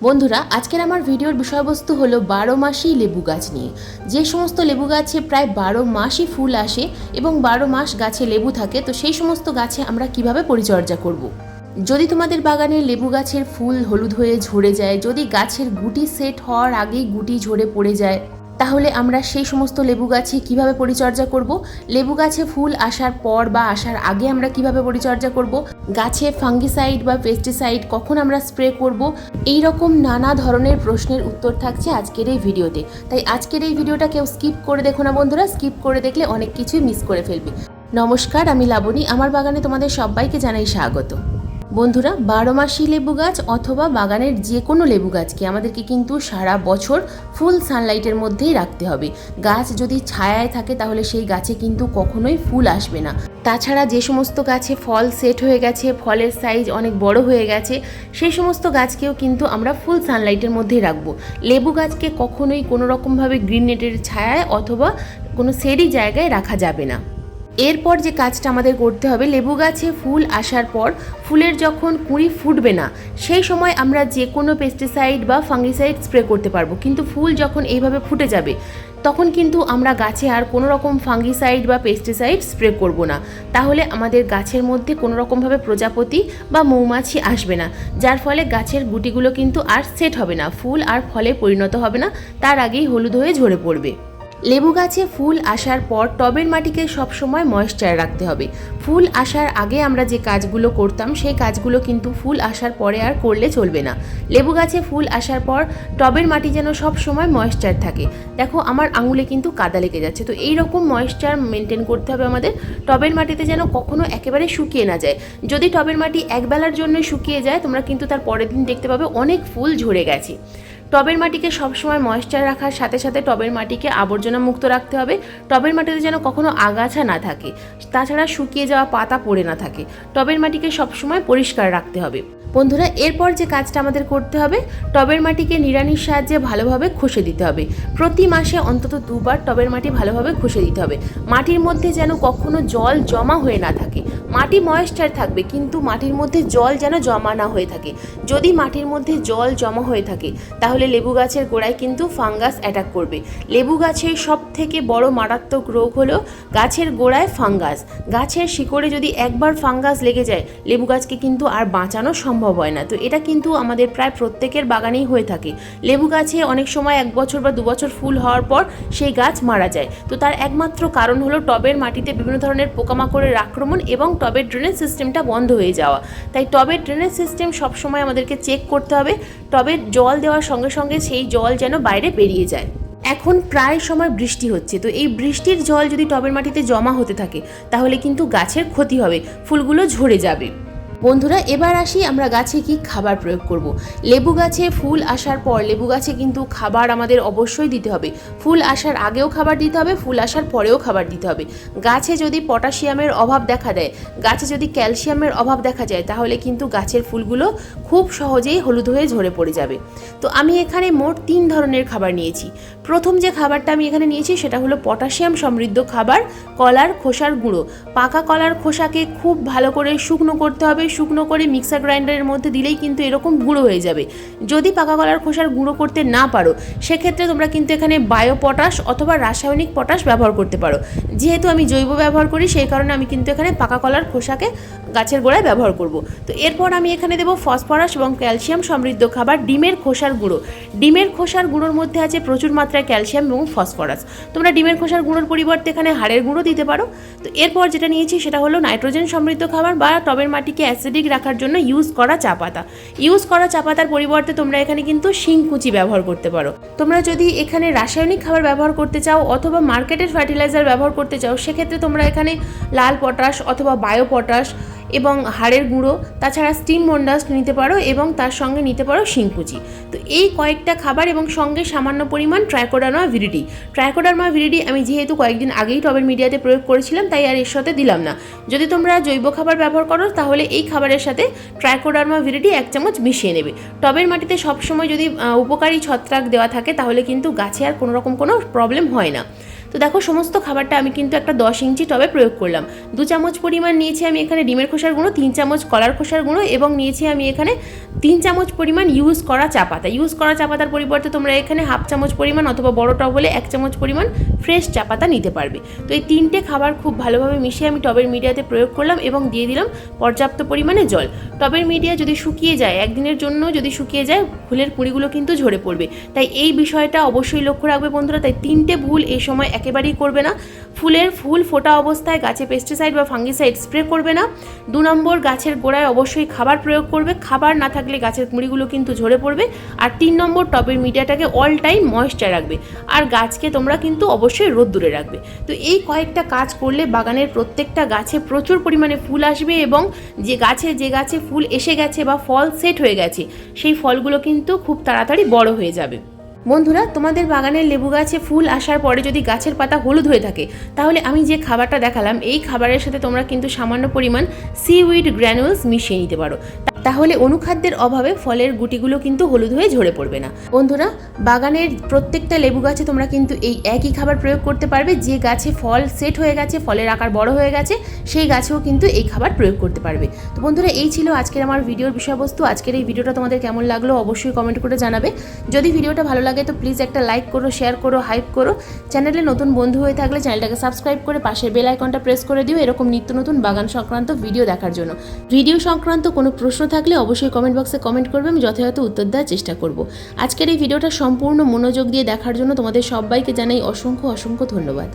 বন্ধুরা, আজকের আমার ভিডিওর বিষয়বস্তু হলো 12 মাসি লেবু গাছ নিয়ে। যে সমস্ত লেবু গাছে প্রায় 12 মাসই ফুল আসে এবং 12 মাস গাছে লেবু থাকে, তো সেই সমস্ত গাছে আমরা কিভাবে পরিচর্যা করব। যদি তোমাদের বাগানে লেবু গাছের ফুল হলুদ হয়ে ঝরে যায়, যদি গাছের গুটি সেট হওয়ার আগেই গুটি ঝরে পড়ে যায়, তাহলে আমরা সেই সমস্ত লেবু গাছে কিভাবে পরিচর্যা করব। লেবু গাছে ফুল আসার পর বা আসার আগে আমরা কিভাবে পরিচর্যা করব, গাছে ফাঙ্গিসাইড বা পেস্টিসাইড কখন আমরা স্প্রে করব, এই রকম নানা ধরনের প্রশ্নের উত্তর থাকছে আজকের এই ভিডিওতে। তাই আজকের এই ভিডিওটা কেউ স্কিপ করে দেখো না বন্ধুরা, স্কিপ করে দেখলে অনেক কিছুই মিস করে ফেলবে। নমস্কার, আমি লাবণী, আমার বাগানে তোমাদের সবাইকে জানাই স্বাগত। বন্ধুরা, 12 মাসি লেবু গাছ অথবা বাগানের যে কোনো লেবু গাছকে আমাদেরকে কিন্তু সারা বছর ফুল সানলাইটের মধ্যেই রাখতে হবে। গাছ যদি ছায়ায় থাকে তাহলে সেই গাছে কিন্তু কখনোই ফুল আসবে না। তাছাড়া যে সমস্ত গাছে ফল সেট হয়ে গেছে, ফলের সাইজ অনেক বড় হয়ে গেছে, সেই সমস্ত গাছকেও কিন্তু আমরা ফুল সানলাইটের মধ্যেই রাখবো। লেবু গাছকে কখনোই কোনো রকমভাবে গ্রিন নেটের ছায়ায় অথবা কোনো সেরি জায়গায় রাখা যাবে না। এরপর যে কাজটা আমাদের করতে হবে, লেবু গাছে ফুল আসার পর ফুলের যখন কুঁড়ি ফুটবে না, সেই সময় আমরা যে কোনো পেস্টিসাইড বা ফাঙ্গিসাইড স্প্রে করতে পারবো। কিন্তু ফুল যখন এইভাবে ফুটে যাবে তখন কিন্তু আমরা গাছে আর কোনো রকম ফাঙ্গিসাইড বা পেস্টিসাইড স্প্রে করব না। তাহলে আমাদের গাছের মধ্যে কোনো রকমভাবে প্রজাপতি বা মৌমাছি আসবে না, যার ফলে গাছের গুটিগুলো কিন্তু আর সেট হবে না, ফুল আর ফলে পরিণত হবে না, তার আগেই হলুদ হয়ে ঝরে পড়বে। লেবু গাছে ফুল আসার পর টবের মাটিকে সবসময় ময়েশ্চার রাখতে হবে। ফুল আসার আগে আমরা যে কাজগুলো করতাম সেই কাজগুলো কিন্তু ফুল আসার পরে আর করলে চলবে না। লেবু গাছে ফুল আসার পর টবের মাটি যেন সব সময় ময়েশ্চার থাকে। দেখো, আমার আঙুলে কিন্তু কাদা লেগে যাচ্ছে, তো এই রকম ময়েশ্চার মেনটেন করতে হবে আমাদের। টবের মাটিতে যেন কখনো একেবারে শুকিয়ে না যায়। যদি টবের মাটি একবেলার জন্য শুকিয়ে যায়, তোমরা কিন্তু তার পরের দিন দেখতে পাবে অনেক ফুল ঝরে গেছে। টবের মাটিকে সবসময় ময়েশ্চার রাখার সাথে সাথে টবের মাটিকে আবর্জনা মুক্ত রাখতে হবে। টবের মাটিতে যেন কখনো আগাছা না থাকে, তাছাড়া শুকিয়ে যাওয়া পাতা পড়ে না থাকে। টবের মাটিকে সবসময় পরিষ্কার রাখতে হবে। বন্ধুরা, এরপর যে কাজটা আমাদের করতে হবে, টবের মাটিকে নিড়ানির সাহায্যে ভালোভাবে ঘষে দিতে হবে। প্রতি মাসে অন্তত 2 বার টবের মাটি ভালোভাবে ঘষে দিতে হবে। মাটির মধ্যে যেন কখনো জল জমা হয়ে না থাকে। মাটি ময়েশ্চার থাকবে, কিন্তু মাটির মধ্যে জল যেন জমা না হয়ে থাকে। যদি মাটির মধ্যে জল জমা হয়ে থাকে তাহলে লেবু গাছের গোড়ায় কিন্তু ফাঙ্গাস অ্যাটাক করবে। লেবু গাছের সব থেকে বড় মারাত্মক রোগ হলো গাছের গোড়ায় ফাঙ্গাস। গাছের শিকড়ে যদি একবার ফাঙ্গাস লেগে যায়, লেবু গাছকে কিন্তু আর বাঁচানো সম্ভব হয় না। তো এটা কিন্তু আমাদের প্রায় প্রত্যেকের বাগানেই হয়ে থাকে। লেবু গাছে অনেক সময় 1 বছর বা 2 বছর ফুল হওয়ার পর সেই গাছ মারা যায়। তো তার একমাত্র কারণ হলো টবের মাটিতে বিভিন্ন ধরনের পোকামাকড়ের আক্রমণ এবং টবের ড্রেনেজ সিস্টেমটা বন্ধ হয়ে যাওয়া। তাই টবের ড্রেনেজ সিস্টেম সবসময় আমাদেরকে চেক করতে হবে। টবে জল দেওয়ার সঙ্গে সঙ্গে সেই জল যেন বাইরে বেরিয়ে যায়। এখন প্রায় সময় বৃষ্টি হচ্ছে, তো এই বৃষ্টির জল যদি টবের মাটিতে জমা হতে থাকে তাহলে কিন্তু গাছের ক্ষতি হবে, ফুলগুলো ঝরে যাবে। বন্ধুরা, এবার আসি আমরা গাছে কি খাবার প্রয়োগ করব। লেবু গাছে ফুল আসার পর লেবু গাছে কিন্তু খাবার আমাদের অবশ্যই দিতে হবে। ফুল আসার আগেও খাবার দিতে হবে, ফুল আসার পরেও খাবার দিতে হবে। গাছে যদি পটাশিয়ামের অভাব দেখা দেয়, গাছে যদি ক্যালসিয়ামের অভাব দেখা যায়, তাহলে কিন্তু গাছের ফুলগুলো খুব সহজেই হলুদ হয়ে ঝরে পড়ে যাবে। তো আমি এখানে মোট 3 ধরনের খাবার নিয়েছি। প্রথম যে খাবারটা আমি এখানে নিয়েছি সেটা হলো পটাশিয়াম সমৃদ্ধ খাবার, কলার খোসার গুঁড়ো। পাকা কলার খোসাকে খুব ভালো করে শুকনো করতে হবে। শুকনো করে মিক্সার গ্রাইন্ডারের মধ্যে দিলেই কিন্তু এরকম গুঁড়ো হয়ে যাবে। যদি পাকা কলার খোসার গুঁড়ো করতে না পারো, সেক্ষেত্রে তোমরা কিন্তু এখানে বায়ো পটাশ অথবা রাসায়নিক পটাশ ব্যবহার করতে পারো। যেহেতু আমি জৈব ব্যবহার করি, সেই কারণে আমি কিন্তু এখানে পাকা কলার খোসাকে গাছের গোড়ায় ব্যবহার করব। তো এরপর আমি এখানে দেবো ফসফরাস এবং ক্যালসিয়াম সমৃদ্ধ খাবার, ডিমের খোসার গুঁড়ো। ডিমের খোসার গুঁড়োর মধ্যে আছে প্রচুর মাত্রায় ক্যালসিয়াম এবং ফসফরাস। তোমরা ডিমের খোসার গুঁড়োর পরিবর্তে এখানে হাড়ের গুঁড়ো দিতে পারো। তো এরপর যেটা নিয়েছি সেটা হলো নাইট্রোজেন সমৃদ্ধ খাবার বা টবের মাটিকে অ্যাসিডিক রাখার জন্য ইউজ করা চা পাতা। ইউজ করা চা পাতার পরিবর্তে তোমরা এখানে কিন্তু শিংকুচি ব্যবহার করতে পারো। তোমরা যদি এখানে রাসায়নিক খাবার ব্যবহার করতে চাও অথবা মার্কেটের ফার্টিলাইজার ব্যবহার করতে চাও, সেক্ষেত্রে তোমরা এখানে লাল পটাশ অথবা বায়ো পটাশ এবং হাড়ের গুঁড়ো, তাছাড়া স্টিম মন্ডাস্ট নিতে পারো এবং তার সঙ্গে নিতে পারো শিংকুচি। তো এই কয়েকটা খাবার এবং সঙ্গে সামান্য পরিমাণ ট্রাইকোডার্মা ভিরিডি। ট্রাইকোডার্মা ভিরিডি আমি যেহেতু কয়েকদিন আগেই টবের মিডিয়াতে প্রয়োগ করেছিলাম, তাই আর এর সাথে দিলাম না। যদি তোমরা জৈব খাবার ব্যবহার করো তাহলে এই খাবারের সাথে ট্রাইকোডার্মা ভিরিডি 1 চামচ মিশিয়ে নেবে। টবের মাটিতে সবসময় যদি উপকারী ছত্রাক দেওয়া থাকে তাহলে কিন্তু গাছে আর কোনো রকম কোনো প্রবলেম হয় না। তো দেখো সমস্ত খাবারটা আমি কিন্তু একটা 10 ইঞ্চি টবে প্রয়োগ করলাম। 2 চামচ পরিমাণ নিয়েছি আমি এখানে ডিমের খোসার গুঁড়ো, 3 চামচ কলার খোসার গুঁড়ো এবং নিয়েছি আমি এখানে 3 চামচ পরিমাণ ইউজ করা চা পাতা। ইউজ করা চা পাতার পরিবর্তে তোমরা এখানে হাফ চামচ পরিমাণ অথবা বড় টব হলে 1 চামচ পরিমাণ ফ্রেশ চা পাতা নিতে পারবে। তো এই 3টে খাবার খুব ভালোভাবে মিশিয়ে আমি টবের মিডিয়াতে প্রয়োগ করলাম এবং দিয়ে দিলাম পর্যাপ্ত পরিমাণে জল। টবের মিডিয়া যদি শুকিয়ে যায়, একদিনের জন্য যদি শুকিয়ে যায়, ফুলের কুঁড়িগুলো কিন্তু ঝরে পড়বে। তাই এই বিষয়টা অবশ্যই লক্ষ্য রাখবে বন্ধুরা। তাই 3টে ভুল এই সময় একেবারেই করবে না। ফুল ফোটা অবস্থায় গাছে পেস্টিসাইড বা ফাঙ্গিসাইড স্প্রে করবে না। 2 নম্বর, গাছের গোড়ায় অবশ্যই খাবার প্রয়োগ করবে। খাবার না থাকলে গাছের কুঁড়িগুলো কিন্তু ঝরে পড়বে। আর 3 নম্বর, টবের মিডিয়াটাকে অল টাইম ময়েশ্চার রাখবে। আর গাছকে তোমরা কিন্তু অবশ্যই রোদ্দুরে রাখবে। তো এই কয়েকটা কাজ করলে বাগানের প্রত্যেকটা গাছে প্রচুর পরিমাণে ফুল আসবে এবং যে গাছে ফুল এসে গেছে বা ফল সেট হয়ে গেছে, সেই ফলগুলো কিন্তু খুব তাড়াতাড়ি বড় হয়ে যাবে। বন্ধুরা, তোমাদের বাগানের লেবু গাছে ফুল আসার পরে যদি গাছের পাতা হলুদ হয়ে থাকে, তাহলে আমি যে খাবারটা দেখালাম এই খাবারের সাথে তোমরা কিন্তু সামান্য পরিমাণ সিউইড গ্র্যানুলস মিশিয়ে নিতে পারো। তাহলে অনুখাদ্যের অভাবে ফলের গুটিগুলো কিন্তু হলুদ হয়ে ঝরে পড়বে না। বন্ধুরা, বাগানের প্রত্যেকটা লেবু গাছে তোমরা কিন্তু এই একই খাবার প্রয়োগ করতে পারবে। যে গাছে ফল সেট হয়ে গেছে, ফলের আকার বড় হয়ে গেছে, সেই গাছেও কিন্তু এই খাবার প্রয়োগ করতে পারবে। তো বন্ধুরা, এই ছিল আজকের আমার ভিডিওর বিষয়বস্তু। আজকের এই ভিডিওটা তোমাদের কেমন লাগলো অবশ্যই কমেন্ট করে জানাবে। যদি ভিডিওটা ভালো লাগে তো প্লিজ একটা লাইক করো, শেয়ার করো, হাইপ করো। চ্যানেলে নতুন বন্ধু হয়ে থাকলে চ্যানেলটাকে সাবস্ক্রাইব করে পাশের বেল আইকনটা প্রেস করে দিও এরকম নিত্য নতুন বাগান সংক্রান্ত ভিডিও দেখার জন্য। ভিডিও সংক্রান্ত কোনো প্রশ্ন থাকলে অবশ্যই কমেন্ট বক্সে কমেন্ট করবে, আমি যথাযথ উত্তর দেওয়ার চেষ্টা করব। আজকের এই ভিডিওটা সম্পূর্ণ মনোযোগ দিয়ে দেখার জন্য তোমাদের সবাইকে জানাই অসংখ্য ধন্যবাদ।